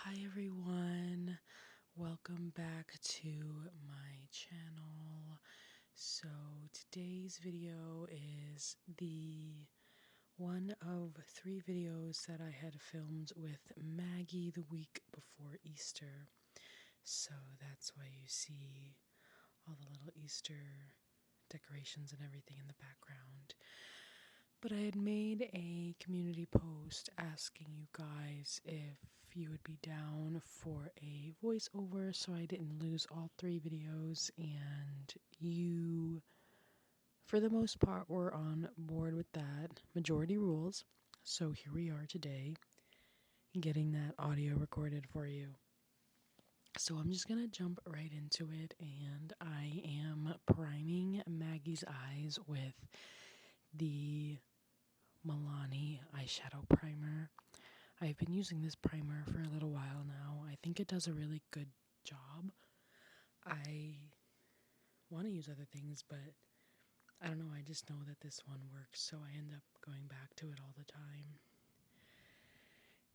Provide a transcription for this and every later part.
Hi everyone, welcome back to my channel. So today's video is the one of 3 videos that I had filmed with Maggie the week before Easter. So that's why you see all the little Easter decorations and everything in the background. But I had made a community post asking you guys if you would be down for a voiceover so I didn't lose all 3 videos, and you, for the most part, were on board with that. Majority rules. So here we are today, getting that audio recorded for you. So I'm just gonna jump right into it, and I am priming Maggie's eyes with the Milani eyeshadow primer. I've been using this primer for a little while now. I think it does a really good job. I want to use other things, but I don't know, I just know that this one works, so I end up going back to it all the time.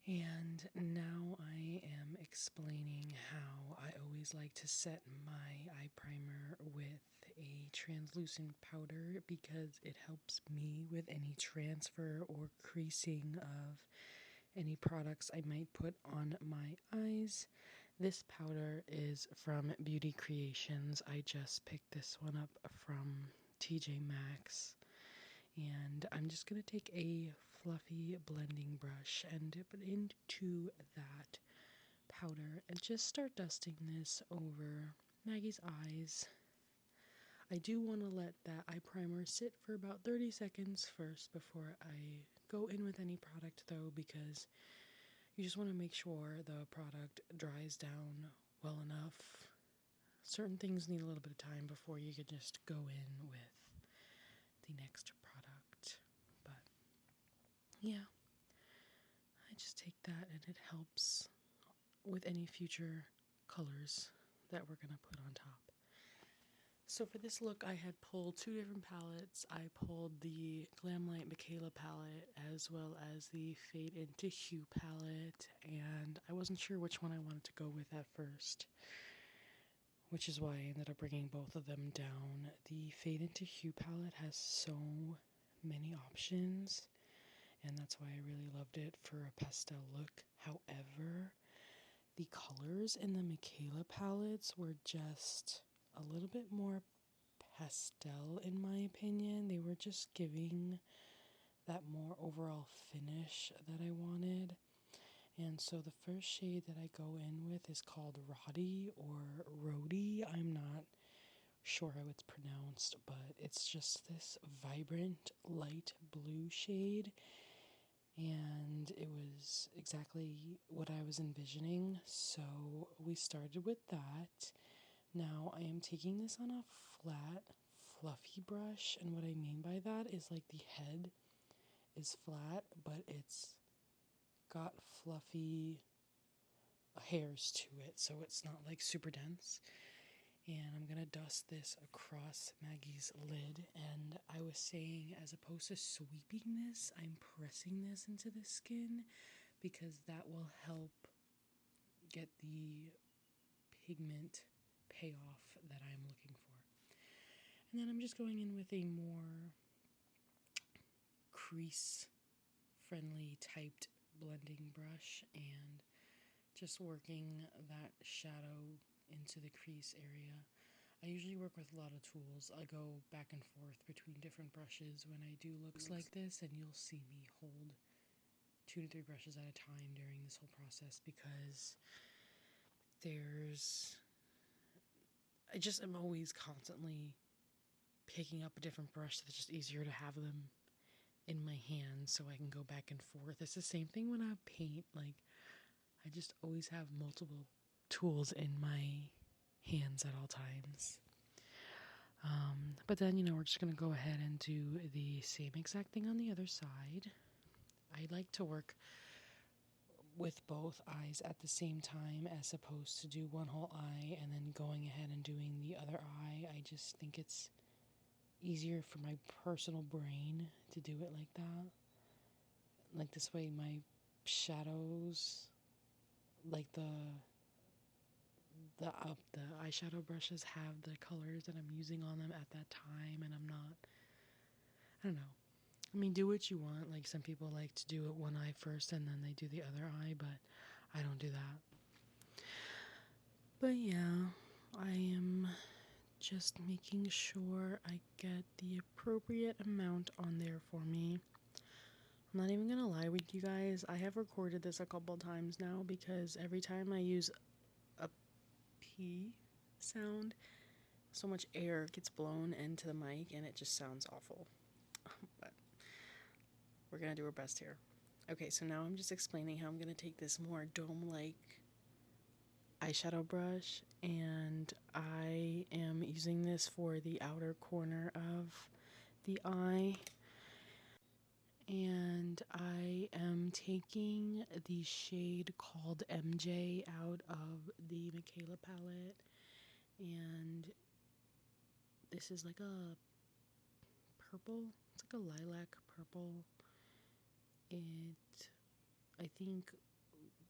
And now I am explaining how I always like to set my eye primer with a translucent powder because it helps me with any transfer or creasing of any products I might put on my eyes. This powder is from Beauty Creations. I just picked this one up from TJ Maxx. And I'm just going to take a fluffy blending brush and dip it into that powder and just start dusting this over Maggie's eyes. I do want to let that eye primer sit for about 30 seconds first before I go in with any product though, because you just want to make sure the product dries down well enough. Certain things need a little bit of time before you can just go in with the next product. But yeah, I just take that and it helps with any future colors that we're going to put on top. So for this look, I had pulled 2 different palettes. I pulled the Glamlight Michaela palette as well as the Fade into Hue palette, and I wasn't sure which one I wanted to go with at first, which is why I ended up bringing both of them down. The Fade into Hue palette has so many options, and that's why I really loved it for a pastel look. However, the colors in the Michaela palettes were just a little bit more pastel in my opinion. They were just giving that more overall finish that I wanted. And so the first shade that I go in with is called Roddy or Rhodey. I'm not sure how it's pronounced, but it's just this vibrant light blue shade. And it was exactly what I was envisioning. So we started with that. Now I am taking this on a flat, fluffy brush, and what I mean by that is like the head is flat, but it's got fluffy hairs to it, so it's not like super dense. And I'm gonna dust this across Maggie's lid, and I was saying, as opposed to sweeping this, I'm pressing this into the skin because that will help get the pigment payoff that I'm looking for. And then I'm just going in with a more crease friendly typed blending brush and just working that shadow into the crease area. I usually work with a lot of tools. I go back and forth between different brushes when I do looks like this, and you'll see me hold 2 to 3 brushes at a time during this whole process because I just am always constantly picking up a different brush that's just easier to have them in my hand so I can go back and forth. It's the same thing when I paint. Like, I just always have multiple tools in my hands at all times. But then, we're just going to go ahead and do the same exact thing on the other side. I like to work with both eyes at the same time as opposed to do one whole eye and then going ahead and doing the other eye. I just think it's easier for my personal brain to do it like that. Like this way my shadows like the eyeshadow brushes have the colors that I'm using on them at that time, and I don't know. I mean, do what you want. Like, some people like to do it one eye first and then they do the other eye, but I don't do that. But yeah, I am just making sure I get the appropriate amount on there for me. I'm not even gonna lie with you guys, I have recorded this a couple times now because every time I use a P sound, so much air gets blown into the mic and it just sounds awful. But we're gonna do our best here. Okay, so now I'm just explaining how I'm gonna take this more dome-like eyeshadow brush, and I am using this for the outer corner of the eye. And I am taking the shade called MJ out of the Michaela palette, and this is like a purple. It's like a lilac purple. It, I think,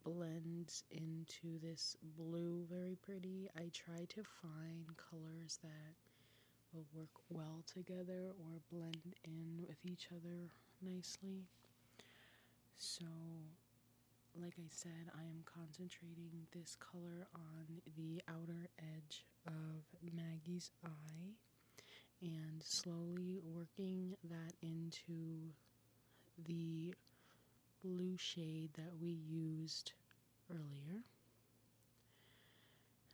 blends into this blue very pretty. I try to find colors that will work well together or blend in with each other nicely. So, like I said, I am concentrating this color on the outer edge of Maggie's eye and slowly working that into the blue shade that we used earlier.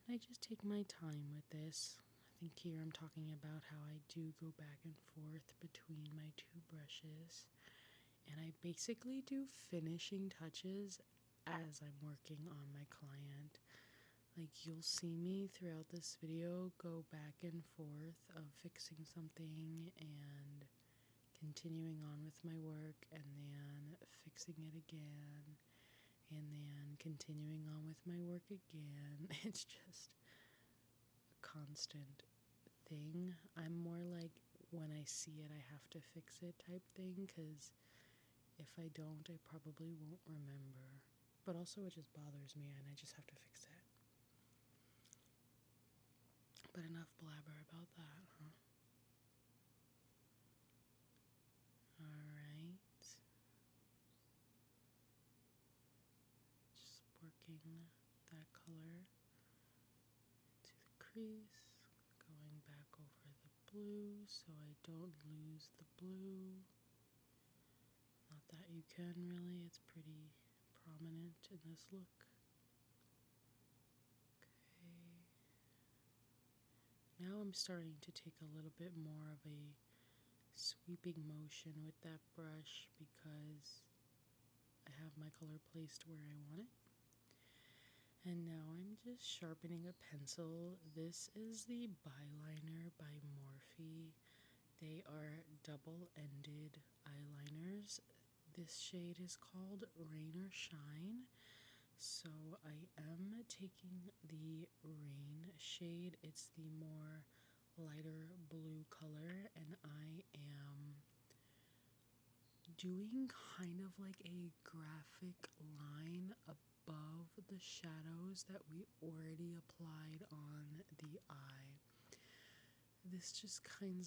And I just take my time with this. I think here I'm talking about how I do go back and forth between my two brushes. And I basically do finishing touches as I'm working on my client. Like, you'll see me throughout this video go back and forth of fixing something and continuing on with my work, and then fixing it again, and then continuing on with my work again. It's just a constant thing. I'm more like, when I see it, I have to fix it type thing, because if I don't, I probably won't remember. But also, it just bothers me, and I just have to fix it. But enough blabber about that, huh? Alright. Just working that color into the crease, going back over the blue so I don't lose the blue. Not that you can really, it's pretty prominent in this look. Okay. Now I'm starting to take a little bit more of a sweeping motion with that brush because I have my color placed where I want it. And now I'm just sharpening a pencil. This is the Eyeliner by Morphe. They are double-ended eyeliners. This shade is called Rain or Shine. So I am taking the Rain shade. It's the more lighter blue color, and I am doing kind of like a graphic line above the shadows that we already applied on the eye. This just kind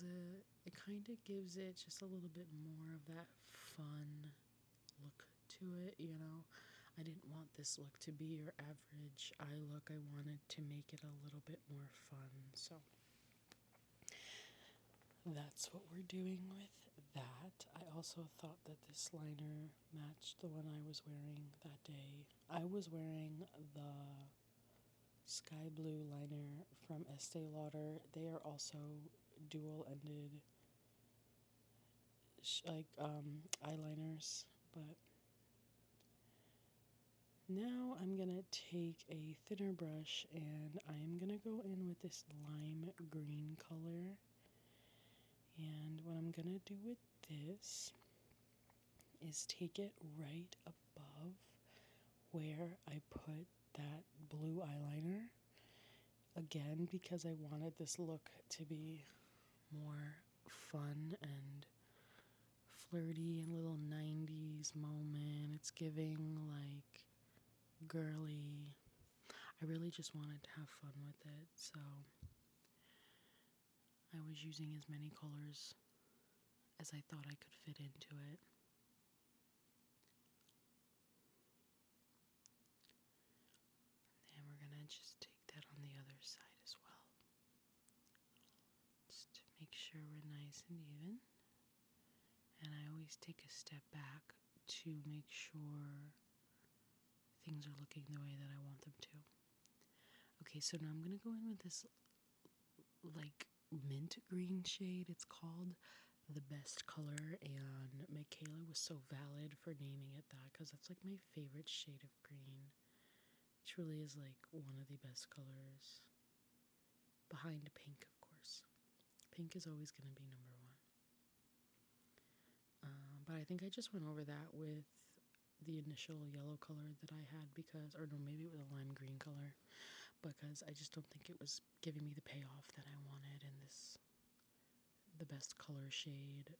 of gives it just a little bit more of that fun look to it, you know. I didn't want this look to be your average eye look. I wanted to make it a little bit more fun. So that's what we're doing with that. I also thought that this liner matched the one I was wearing that day. I was wearing the sky blue liner from Estee Lauder. They are also dual-ended eyeliners, but now I'm gonna take a thinner brush and I'm gonna go in with this lime green color. And what I'm gonna do with this is take it right above where I put that blue eyeliner. Again, because I wanted this look to be more fun and flirty and little 90s moment. It's giving like girly. I really just wanted to have fun with it, so I was using as many colors as I thought I could fit into it. And we're gonna just take that on the other side as well. Just to make sure we're nice and even. And I always take a step back to make sure things are looking the way that I want them to. Okay, so now I'm gonna go in with this like mint green shade. It's called the best color, and Michaela was so valid for naming it that because that's like my favorite shade of green. It truly is like one of the best colors, behind pink, of course. Pink is always going to be number one. But I think I just went over that with the initial yellow color that I had because, or no, maybe it was a lime green color, because I just don't think it was giving me the payoff that I wanted, and the best color shade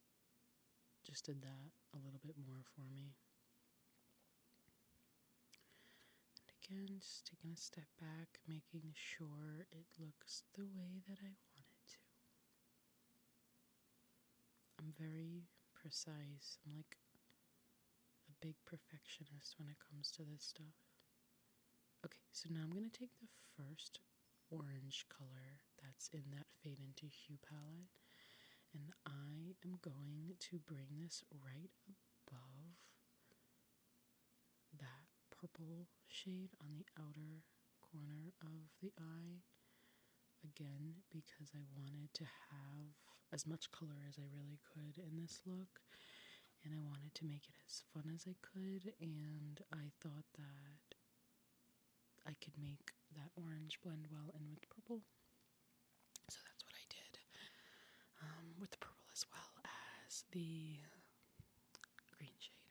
just did that a little bit more for me. And again, just taking a step back, making sure it looks the way that I want it to. I'm very precise. I'm like a big perfectionist when it comes to this stuff. Okay, so now I'm going to take the first orange color that's in that Fade into Hue palette, and I am going to bring this right above that purple shade on the outer corner of the eye, again because I wanted to have as much color as I really could in this look, and I wanted to make it as fun as I could, and I thought that I could make that orange blend well in with purple, so that's what I did with the purple as well as the green shade.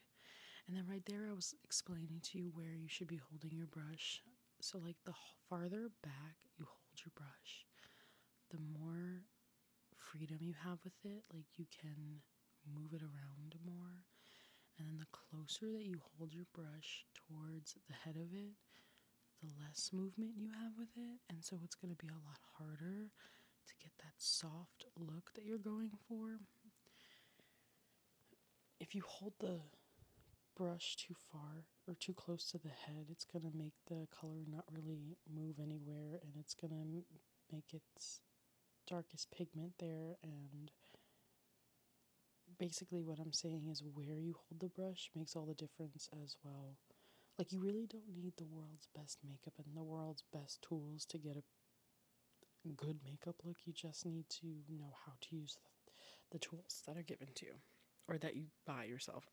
And then right there I was explaining to you where you should be holding your brush. So like the farther back you hold your brush, the more freedom you have with it, like you can move it around more. And then the closer that you hold your brush towards the head of it, the less movement you have with it, and so it's going to be a lot harder to get that soft look that you're going for. If you hold the brush too far or too close to the head, it's going to make the color not really move anywhere, and it's going to make its darkest pigment there. And basically what I'm saying is where you hold the brush makes all the difference as well. Like, you really don't need the world's best makeup and the world's best tools to get a good makeup look. You just need to know how to use the tools that are given to you or that you buy yourself.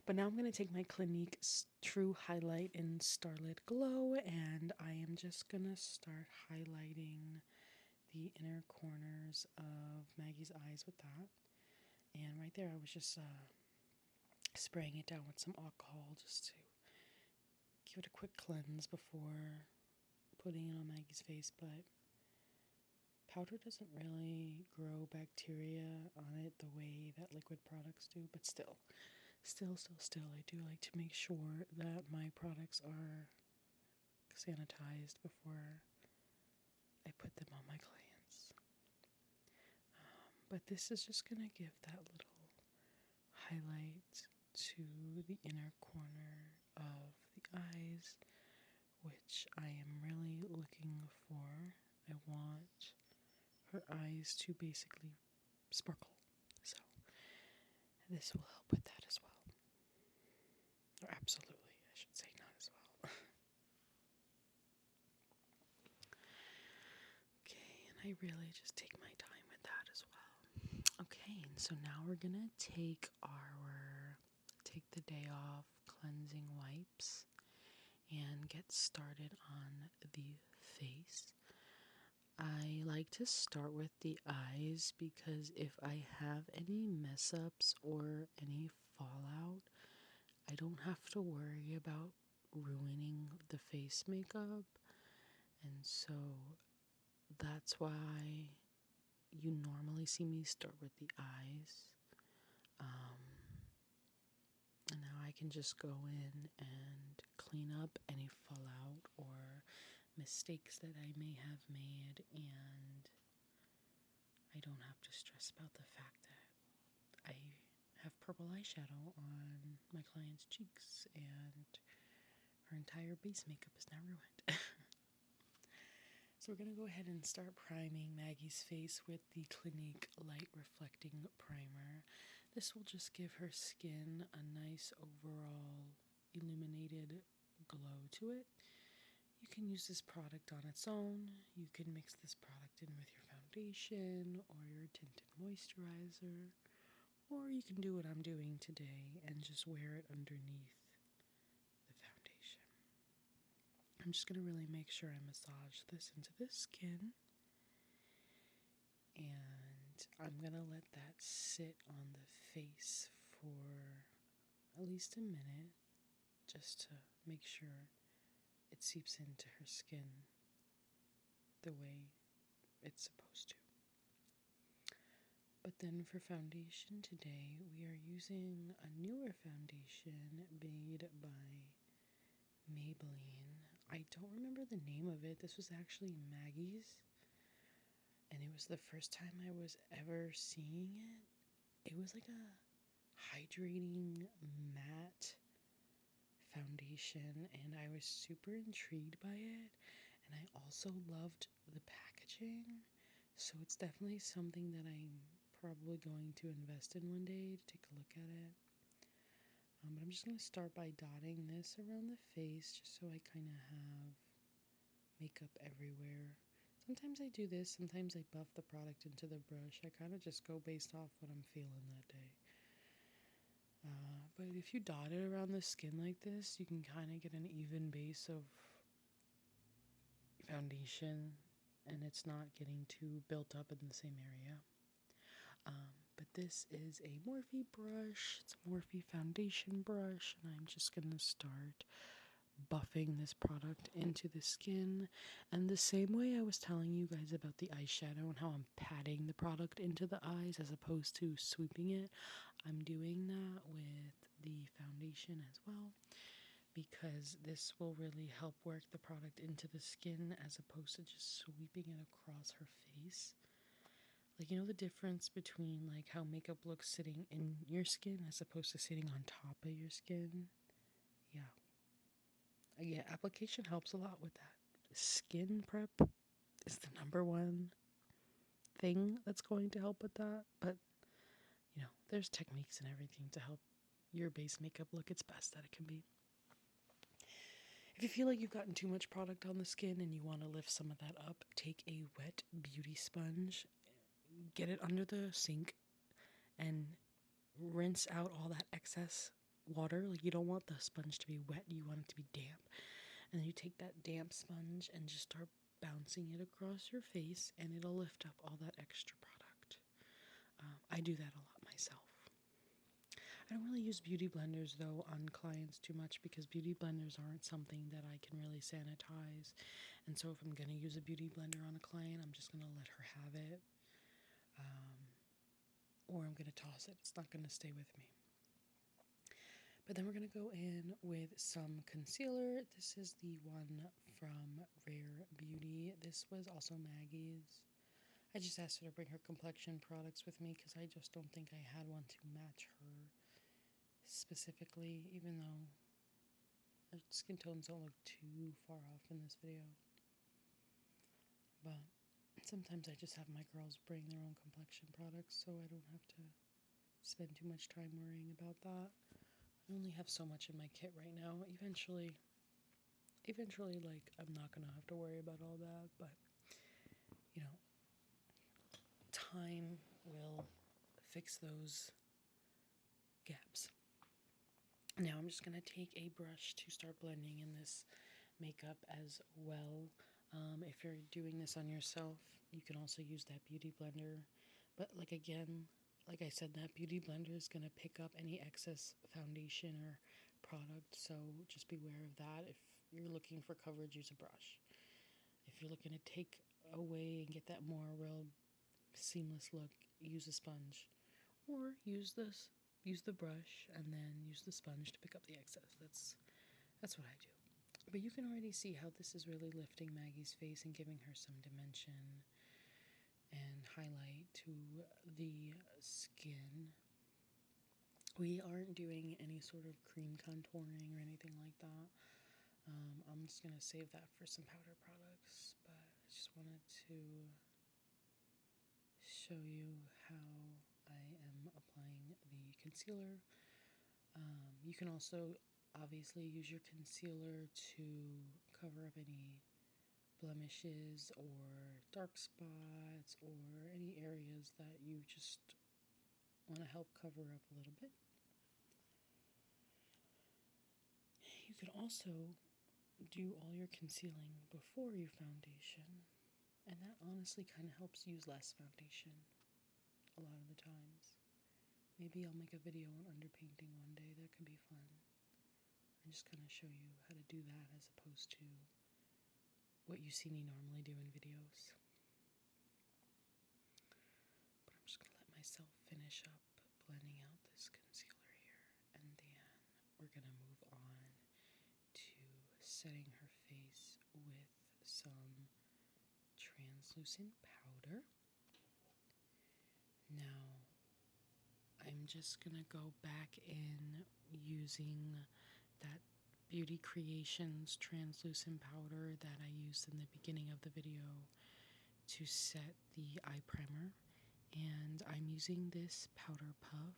But now I'm going to take my Clinique True Highlight in Starlit Glow, and I am just going to start highlighting the inner corners of Maggie's eyes with that. And right there I was just spraying it down with some alcohol just to give it a quick cleanse before putting it on Maggie's face. But powder doesn't really grow bacteria on it the way that liquid products do, but still, I do like to make sure that my products are sanitized before I put them on my clients. But this is just going to give that little highlight to the inner corner of the eyes, which I am really looking for. I want her eyes to basically sparkle, so this will help with that as well. Or absolutely, I should say, not as well. Okay, and I really just take my time with that as well. Okay, and so now we're gonna take the day off cleansing wipes and get started on the face. I like to start with the eyes because if I have any mess ups or any fallout, I don't have to worry about ruining the face makeup. And so that's why you normally see me start with the eyes. And now I can just go in and clean up any fallout or mistakes that I may have made, and I don't have to stress about the fact that I have purple eyeshadow on my client's cheeks and her entire base makeup is now ruined. So we're going to go ahead and start priming Maggie's face with the Clinique Light Reflecting Primer. This will just give her skin a nice overall illuminated glow to it. You can use this product on its own. You can mix this product in with your foundation or your tinted moisturizer. Or you can do what I'm doing today and just wear it underneath the foundation. I'm just going to really make sure I massage this into the skin. And I'm going to let that sit on the face for at least a minute just to make sure it seeps into her skin the way it's supposed to. But then for foundation today, we are using a newer foundation made by Maybelline. I don't remember the name of it. This was actually Maggie's, and it was the first time I was ever seeing it. It was like a hydrating matte foundation, and I was super intrigued by it, and I also loved the packaging, so it's definitely something that I'm probably going to invest in one day to take a look at it. But I'm just going to start by dotting this around the face just so I kind of have makeup everywhere. Sometimes I do this, sometimes I buff the product into the brush. I kind of just go based off what I'm feeling that day. But if you dot it around the skin like this, you can kind of get an even base of foundation, and it's not getting too built up in the same area. But this is a Morphe brush. It's a Morphe foundation brush, and I'm just going to start buffing this product into the skin. And the same way I was telling you guys about the eyeshadow and how I'm patting the product into the eyes as opposed to sweeping it, I'm doing that with the foundation as well, because this will really help work the product into the skin as opposed to just sweeping it across her face. Like, you know the difference between like how makeup looks sitting in your skin as opposed to sitting on top of your skin? Yeah, application helps a lot with that. Skin prep is the number one thing that's going to help with that. But, you know, there's techniques and everything to help your base makeup look its best that it can be. If you feel like you've gotten too much product on the skin and you want to lift some of that up, take a wet beauty sponge, get it under the sink, and rinse out all that excess water. Like, you don't want the sponge to be wet, you want it to be damp. And then you take that damp sponge and just start bouncing it across your face, and it'll lift up all that extra product. I do that a lot myself. I don't really use beauty blenders, though, on clients too much because beauty blenders aren't something that I can really sanitize. And so if I'm going to use a beauty blender on a client, I'm just going to let her have it. Or I'm going to toss it. It's not going to stay with me. But then we're going to go in with some concealer. This is the one from Rare Beauty. This was also Maggie's. I just asked her to bring her complexion products with me because I just don't think I had one to match her specifically, even though her skin tones don't look too far off in this video. But sometimes I just have my girls bring their own complexion products so I don't have to spend too much time worrying about that. I only have so much in my kit right now. Eventually, like, I'm not gonna have to worry about all that, but, you know, time will fix those gaps. Now I'm just gonna take a brush to start blending in this makeup as well. If you're doing this on yourself, you can also use that beauty blender. But like I said, that beauty blender is going to pick up any excess foundation or product, so just beware of that. If you're looking for coverage, use a brush. If you're looking to take away and get that more real seamless look, use a sponge. Or use this use the brush and then use the sponge to pick up the excess. That's what I do. But you can already see how this is really lifting Maggie's face and giving her some dimension and highlight to the skin. We aren't doing any sort of cream contouring or anything like that. I'm just going to save that for some powder products, but I just wanted to show you how I am applying the concealer. You can also obviously use your concealer to cover up any blemishes or dark spots or any areas that you just want to help cover up a little bit. You can also do all your concealing before your foundation, and that honestly kind of helps use less foundation a lot of the times. Maybe I'll make a video on underpainting one day. That could be fun. And just kind of show you how to do that as opposed to what you see me normally do in videos. But I'm just going to let myself finish up blending out this concealer here. And then we're going to move on to setting her face with some translucent powder. Now, I'm just going to go back in using that Beauty Creations translucent powder that I used in the beginning of the video to set the eye primer. And I'm using this powder puff.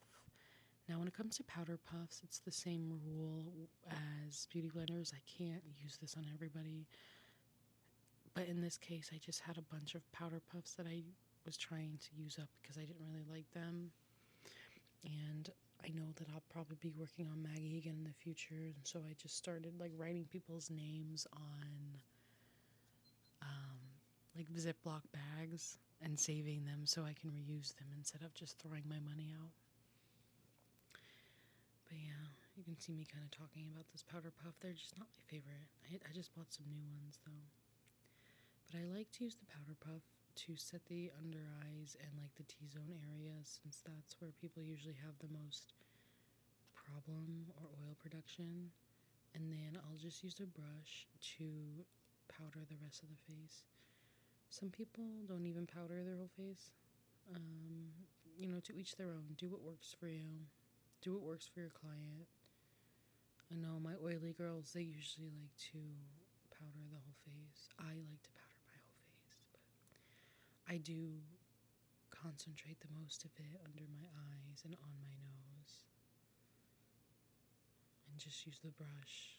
Now, when it comes to powder puffs, it's the same rule as beauty blenders. I can't use this on everybody. But in this case, I just had a bunch of powder puffs that I was trying to use up because I didn't really like them. And I know that I'll probably be working on Maggie again in the future, and so I just started like writing people's names on like Ziploc bags and saving them so I can reuse them instead of just throwing my money out. But yeah, you can see me kind of talking about this powder puff. They're just not my favorite. I just bought some new ones though. But I like to use the powder puff to set the under eyes and like the T-zone areas, since that's where people usually have the most problem or oil production. And then I'll just use a brush to powder the rest of the face. Some people don't even powder their whole face. To each their own. Do what works for you. Do what works for your client. I know my oily girls, they usually like to powder the whole face. I like to powder my whole face, but I do concentrate the most of it under my eyes and on my nose. And just use the brush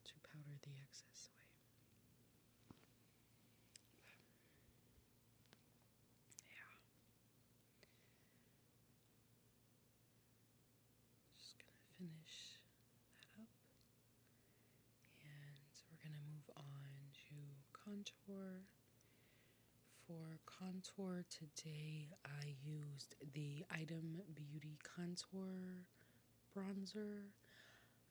to powder the excess away. Yeah. Just gonna finish that up. And we're gonna move on to contour. For contour today, I used the Item Beauty Contour Bronzer.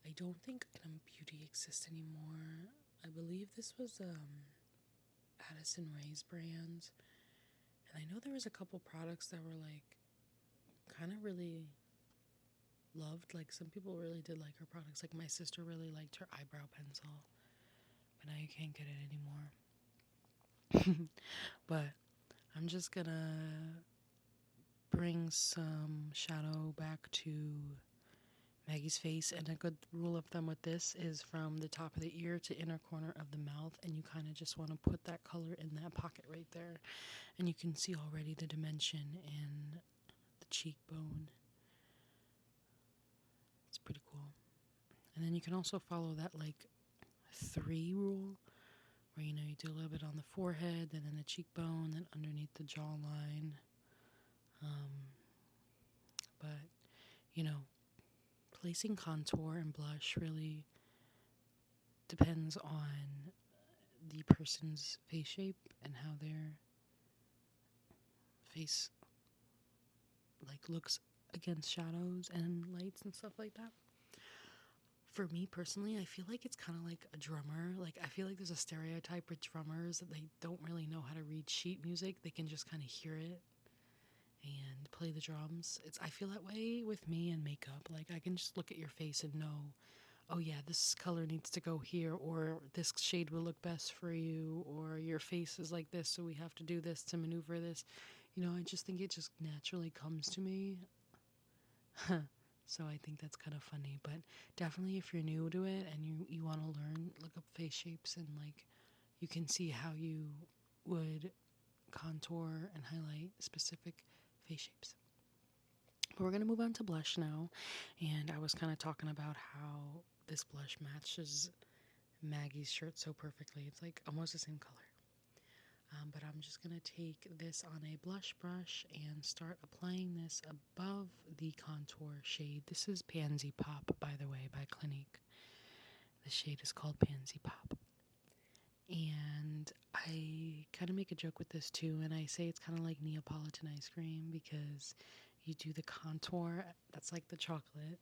I don't think Item Beauty exists anymore. I believe this was Addison Rae's brand. And I know there was a couple products that were like kind of really loved. Like some people really did like her products. Like my sister really liked her eyebrow pencil. But now you can't get it anymore. But I'm just gonna bring some shadow back to Maggie's face, and a good rule of thumb with this is from the top of the ear to inner corner of the mouth, and you kind of just want to put that color in that pocket right there, and you can see already the dimension in the cheekbone. It's pretty cool. And then you can also follow that like 3 rule, where you do a little bit on the forehead, then in the cheekbone, then underneath the jawline. But placing contour and blush really depends on the person's face shape and how their face looks against shadows and lights and stuff like that. For me personally, I feel like it's kind of like a drummer. I feel like there's a stereotype with drummers that they don't really know how to read sheet music. They can just kind of hear it and play the drums. I feel that way with me and makeup. Like I can just look at your face and know, oh yeah, this color needs to go here, or this shade will look best for you, or your face is like this, so we have to do this to maneuver this. You know, I just think it just naturally comes to me. So I think that's kind of funny, but definitely if you're new to it and you want to learn, look up face shapes and like you can see how you would contour and highlight specific face shapes. But we're going to move on to blush now, and I was kind of talking about how this blush matches Maggie's shirt so perfectly. It's like almost the same color. But I'm just going to take this on a blush brush and start applying this above the contour shade. This is Pansy Pop, by the way, by Clinique. The shade is called Pansy Pop. And I kind of make a joke with this too, and I say it's kind of like Neapolitan ice cream because you do the contour, that's like the chocolate.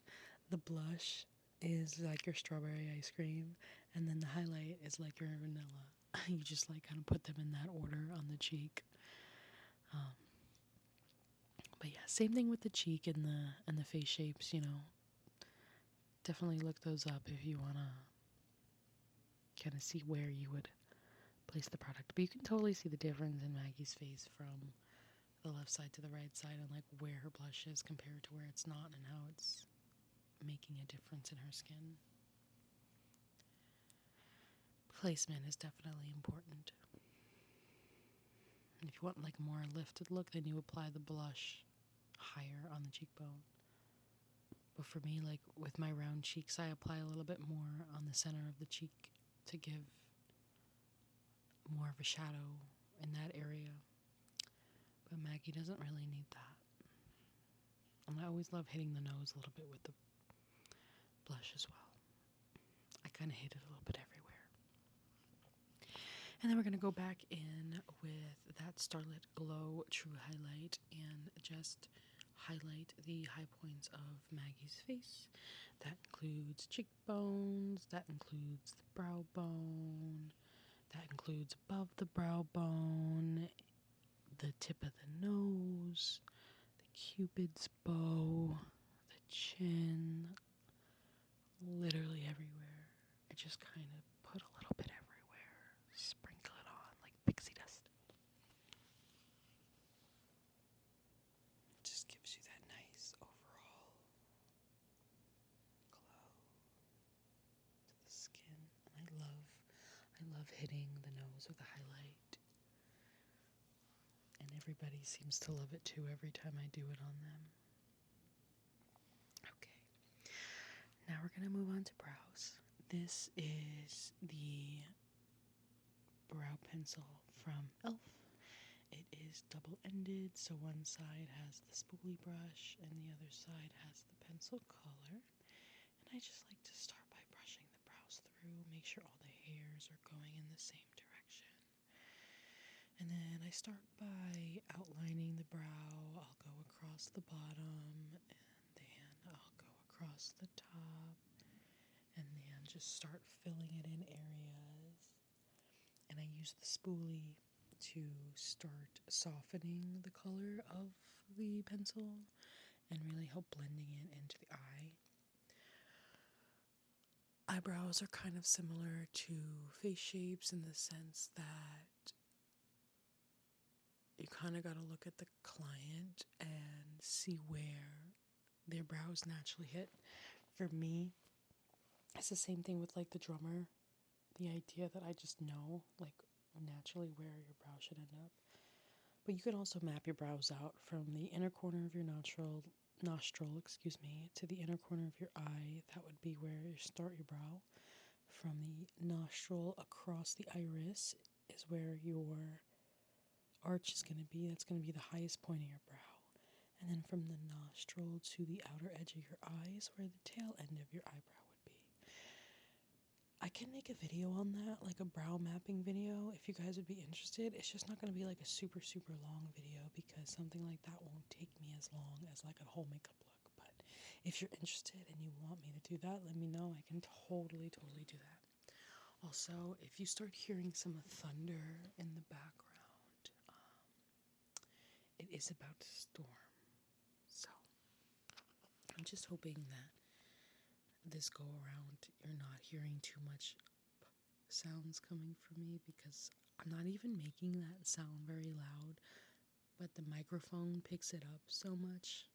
The blush is like your strawberry ice cream, and then the highlight is like your vanilla. You just like kind of put them in that order on the cheek. But yeah, same thing with the cheek and the face shapes. You know, definitely look those up if you wanna kind of see where you would place the product. But you can totally see the difference in Maggie's face from the left side to the right side, and like where her blush is compared to where it's not, and how it's making a difference in her skin. Placement is definitely important. And if you want like a more lifted look, then you apply the blush higher on the cheekbone. But for me, like with my round cheeks, I apply a little bit more on the center of the cheek to give more of a shadow in that area. But Maggie doesn't really need that. And I always love hitting the nose a little bit with the blush as well. I kind of hit it a little bit everywhere. And then we're going to go back in with that Starlit Glow True Highlight and just highlight the high points of Maggie's face. That includes cheekbones, that includes the brow bone, that includes above the brow bone, the tip of the nose, the Cupid's bow, the chin, literally everywhere. I just kind of put a little bit everywhere, sprinkle it on like pixie dust. It just gives you that nice overall glow to the skin. And I love hitting the nose with a highlight. And everybody seems to love it too every time I do it on them. Okay. Now we're going to move on to brows. This is the brow pencil from e.l.f. It is double-ended, so one side has the spoolie brush and the other side has the pencil color. And I just like to start by brushing the brows through, make sure all the hairs are going in the same direction. And then I start by outlining the brow. I'll go across the bottom, and then I'll go across the top, and then just start filling it in areas. And I use the spoolie to start softening the color of the pencil and really help blending it into the eye. Eyebrows are kind of similar to face shapes in the sense that you kind of got to look at the client and see where their brows naturally hit. For me, it's the same thing with like the drummer. The idea that I just know like naturally where your brow should end up. But you can also map your brows out from the inner corner of your nostril, to the inner corner of your eye. That would be where you start your brow. From the nostril across the iris is where your arch is going to be. That's going to be the highest point of your brow. And then from the nostril to the outer edge of your eye is where the tail end of your eyebrow would be. I can make a video on that, like a brow mapping video, if you guys would be interested. It's just not going to be like a super, super long video because something like that won't take me as long as like a whole makeup look. But if you're interested and you want me to do that, let me know. I can totally do that. Also, if you start hearing some thunder in the background, it it is about to storm. So I'm just hoping that this go around you're not hearing too much sounds coming from me, because I'm not even making that sound very loud, but the microphone picks it up so much.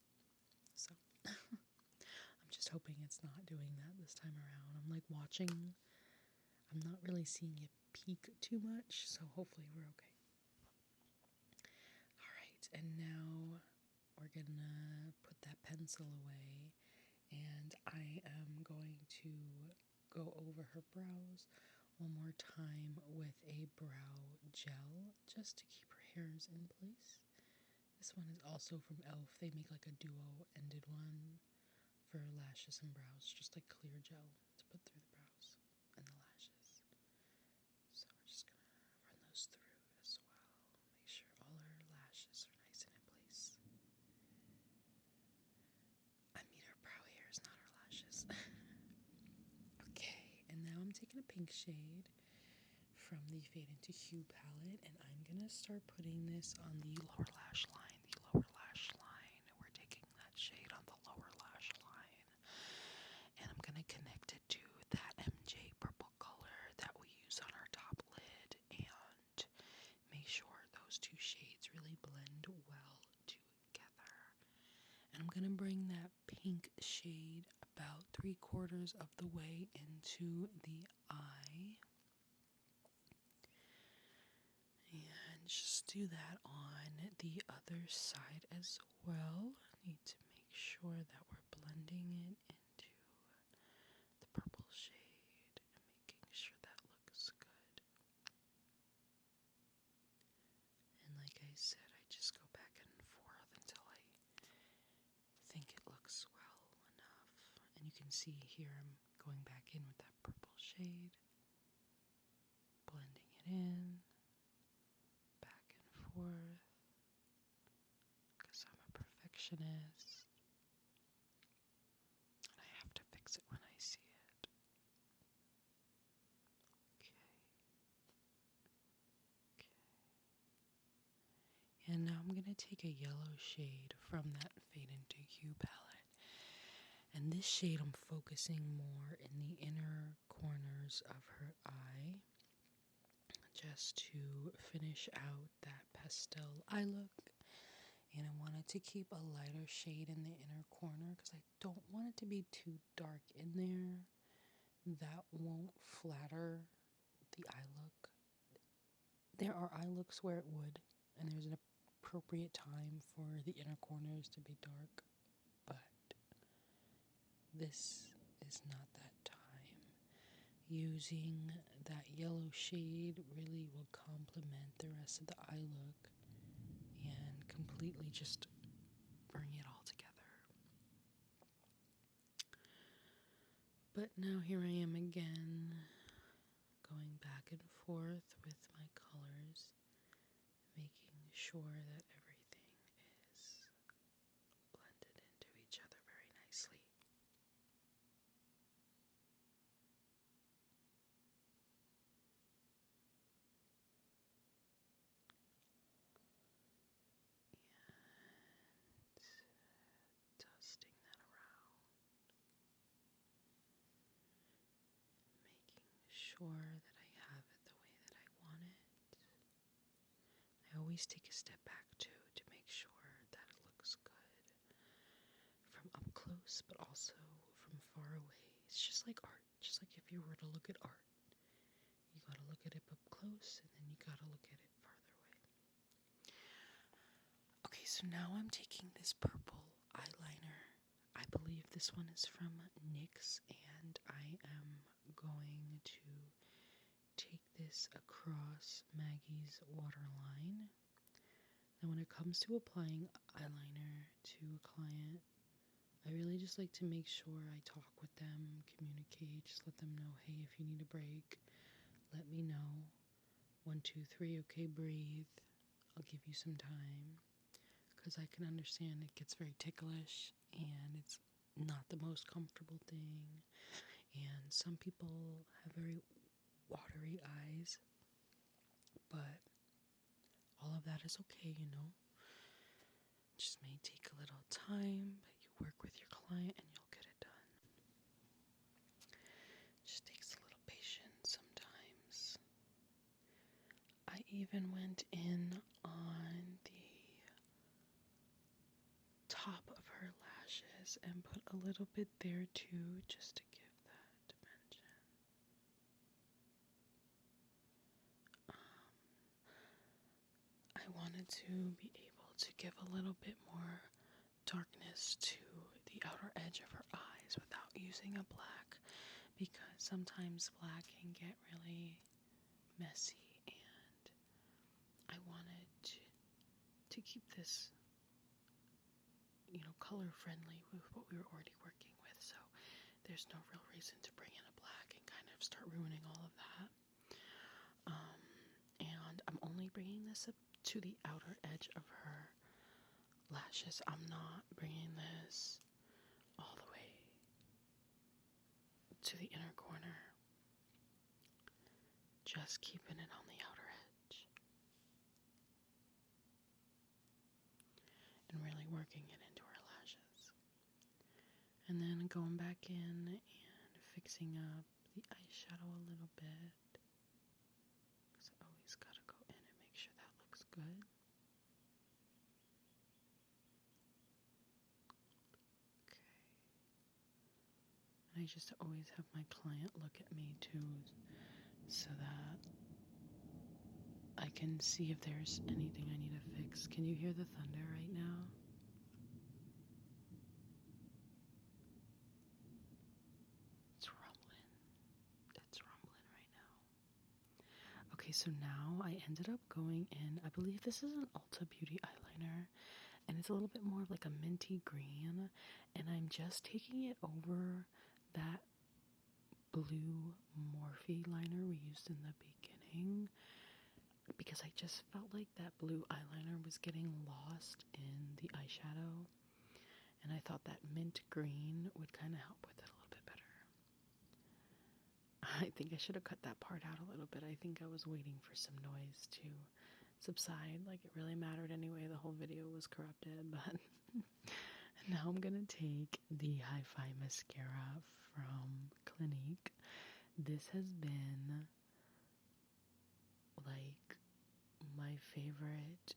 So I'm just hoping it's not doing that this time around. I'm like watching, I'm not really seeing it peak too much, so hopefully we're okay. Alright, and now we're gonna put that pencil away, and I am going to go over her brows one more time with a brow gel just to keep her hairs in place. This one is also from e.l.f. They make like a duo-ended one for lashes and brows, just like clear gel to put through the brows and the lashes. So we're just gonna run those through as well. Make sure all our lashes are nice and in place. I mean, our brow hairs, not our lashes. Okay, and now I'm taking a pink shade from the Fade Into Hue palette, and I'm gonna start putting this on the lower lash line. We're taking that shade on the lower lash line, and I'm gonna connect it to that MJ purple color that we use on our top lid, and make sure those two shades really blend well together. And I'm gonna bring that pink shade about 3/4 of the way into the eye. And just do that on the other side as well. Need to make sure that we're blending it into the purple shade and making sure that looks good. And like I said, I just go back and forth until I think it looks well enough. And you can see here I'm going back in with that purple shade, blending it in, back and forth, because I'm a perfectionist. And I have to fix it when I see it. Okay. And now I'm going to take a yellow shade from that Fade Into Hue palette. And this shade I'm focusing more in the inner corners of her eye, just to finish out that pastel eye look. And I wanted to keep a lighter shade in the inner corner because I don't want it to be too dark in there. That won't flatter the eye look. There are eye looks where it would, and there's an appropriate time for the inner corners to be dark, but this is not that time. Using that yellow shade really will complement the rest of the eye look and completely just bring it all together. But now here I am again, going back and forth with my colors, making sure that everything is blended into each other very nicely. And dusting that around, making sure that I have it the way that I want it. I always take a step back too to make sure that it looks good from up close, but also from far away. It's just like art, just like if you were to look at art. You gotta look at it up close, and then you gotta look at it farther away. Okay, so now I'm taking this purple eyeliner. I believe this one is from NYX, and I am going to take this across Maggie's waterline. Now when it comes to applying eyeliner to a client, I really just like to make sure I talk with them, communicate, just let them know, hey, if you need a break, let me know. 1, 2, 3, okay, breathe. I'll give you some time. Because I can understand it gets very ticklish and it's not the most comfortable thing. And some people have very watery eyes, but all of that is okay, you know. which may take a little time, but you work with your client and you'll get it done. Just takes a little patience sometimes. I even went in on the top of her lashes and put a little bit there too, just to give that dimension. I wanted to be able to give a little bit more darkness to the outer edge of her eyes without using a black, because sometimes black can get really messy, and I wanted to keep this, color friendly with what we were already working with, so there's no real reason to bring in a black and kind of start ruining all of that. And I'm only bringing this up to the outer edge of her lashes. I'm not bringing this all the way to the inner corner, just keeping it on the outer edge and really working it into her lashes, and then going back in and fixing up the eyeshadow a little bit, because I always gotta go in and make sure that looks good. I just always have my client look at me too, so that I can see if there's anything I need to fix. Can you hear the thunder right now? It's rumbling. It's rumbling right now. Okay, so now I ended up going in, I believe this is an Ulta Beauty eyeliner, and it's a little bit more of like a minty green, and I'm just taking it over that blue Morphe liner we used in the beginning, because I just felt like that blue eyeliner was getting lost in the eyeshadow, and I thought that mint green would kind of help with it a little bit better. I think I should have cut that part out a little bit. I think I was waiting for some noise to subside, like it really mattered anyway. The whole video was corrupted, but now I'm gonna take the Hi-Fi mascara from Clinique. This has been like my favorite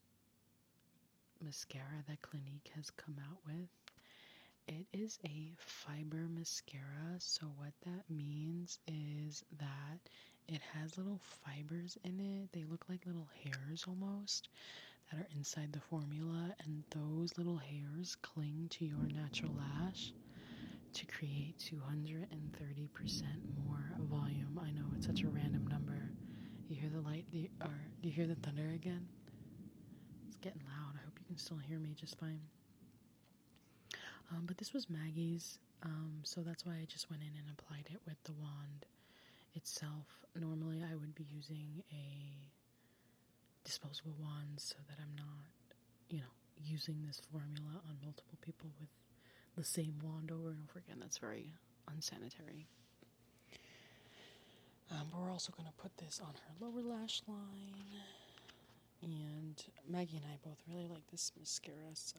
mascara that Clinique has come out with. It is a fiber mascara, so what that means is that it has little fibers in it. They look like little hairs almost that are inside the formula, and those little hairs cling to your natural lash to create 230% more volume. I know it's such a random number. You hear the light, do you hear the thunder again? It's getting loud. I hope you can still hear me just fine. But this was Maggie's, so that's why I just went in and applied it with the wand itself. Normally I would be using a disposable wand so that I'm not, using this formula on multiple people with the same wand over and over again. That's very unsanitary. But we're also going to put this on her lower lash line, and Maggie and I both really like this mascara, so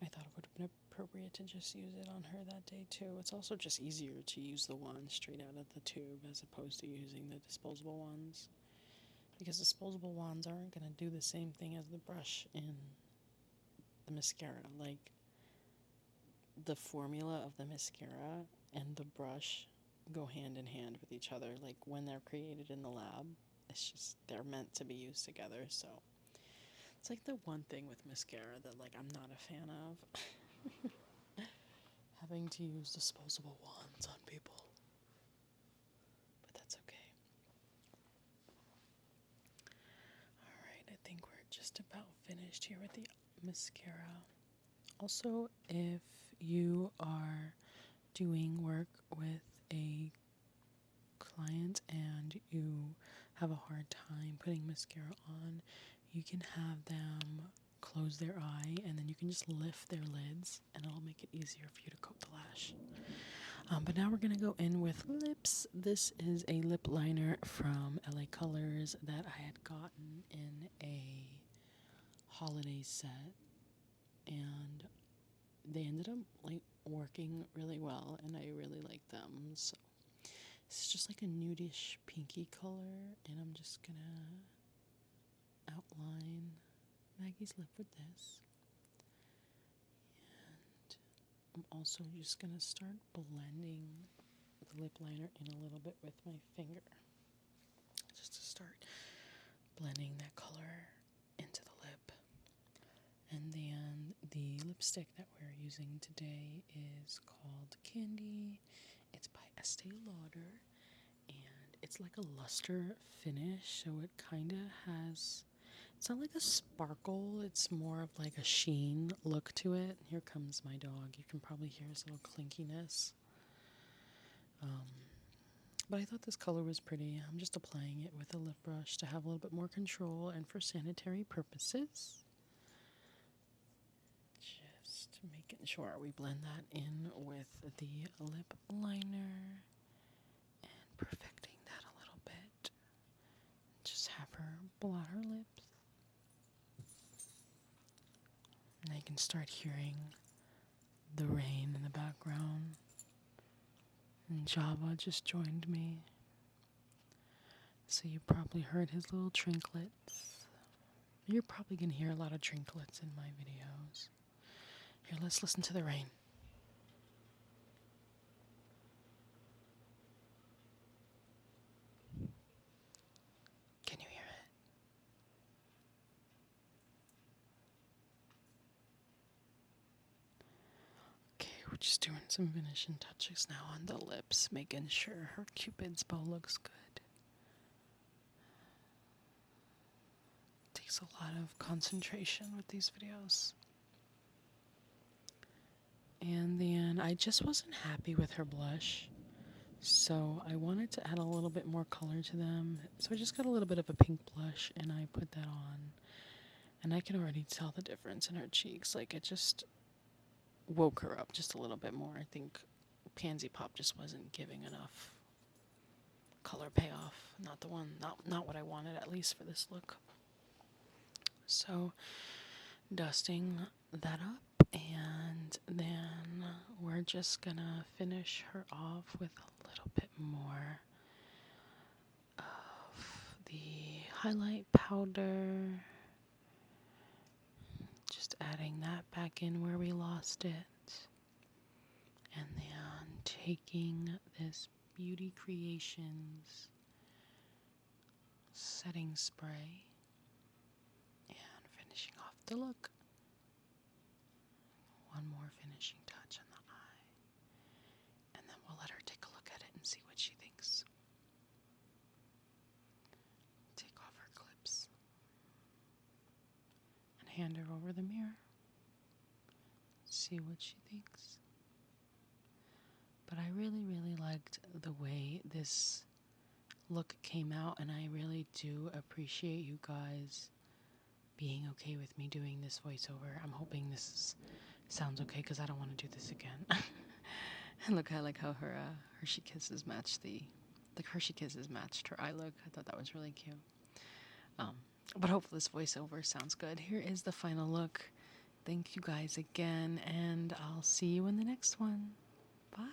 I thought it would have been appropriate to just use it on her that day too. It's also just easier to use the wand straight out of the tube as opposed to using the disposable ones, because disposable wands aren't going to do the same thing as the brush in the mascara. Like, the formula of the mascara and the brush go hand in hand with each other. Like, when they're created in the lab, it's just, they're meant to be used together. So it's like the one thing with mascara that, like, I'm not a fan of. Having to use disposable wands on people. But that's okay. Alright, I think we're just about finished here with the mascara. Also, if you are doing work with a client and you have a hard time putting mascara on, you can have them close their eye, and then you can just lift their lids and it'll make it easier for you to coat the lash. But now we're going to go in with lips. This is a lip liner from LA Colors that I had gotten in a holiday set and they ended up like working really well, and I really like them. So this is just like a nudish pinky color, and I'm just gonna outline Maggie's lip with this. And I'm also just gonna start blending the lip liner in a little bit with my finger, just to start blending that color into the lip. And then the lipstick that we're using today is called Candy. It's by Estee Lauder, and it's like a luster finish, so it kind of has, it's not like a sparkle, it's more of like a sheen look to it. Here comes my dog. You can probably hear his little clinkiness. But I thought this color was pretty. I'm just applying it with a lip brush to have a little bit more control and for sanitary purposes. Just making sure we blend that in with the lip liner and perfecting that a little bit. Just have her blot her lips. And I can start hearing the rain in the background. And Java just joined me. So you probably heard his little trinklets. You're probably going to hear a lot of trinklets in my videos. Here, let's listen to the rain. Can you hear it? Okay, we're just doing some finishing touches now on the lips, making sure her Cupid's bow looks good. Takes a lot of concentration with these videos. And then I just wasn't happy with her blush, so I wanted to add a little bit more color to them. So I just got a little bit of a pink blush and I put that on. And I can already tell the difference in her cheeks. Like, it just woke her up just a little bit more. I think Pansy Pop just wasn't giving enough color payoff. Not what I wanted, at least for this look. So dusting that up, and then we're just gonna finish her off with a little bit more of the highlight powder. Just adding that back in where we lost it. And then taking this Beauty Creations setting spray and finishing off the look. One more finishing touch on the eye. And then we'll let her take a look at it and see what she thinks. Take off her clips and hand her over the mirror. See what she thinks. But I really, really liked the way this look came out, and I really do appreciate you guys being okay with me doing this voiceover. I'm hoping this sounds okay, because I don't want to do this again. And look, I like how her Hershey Kisses matched the Hershey Kisses matched her eye look. I thought that was really cute. But hopefully this voiceover sounds good. Here is the final look. Thank you guys again, and I'll see you in the next one. Bye.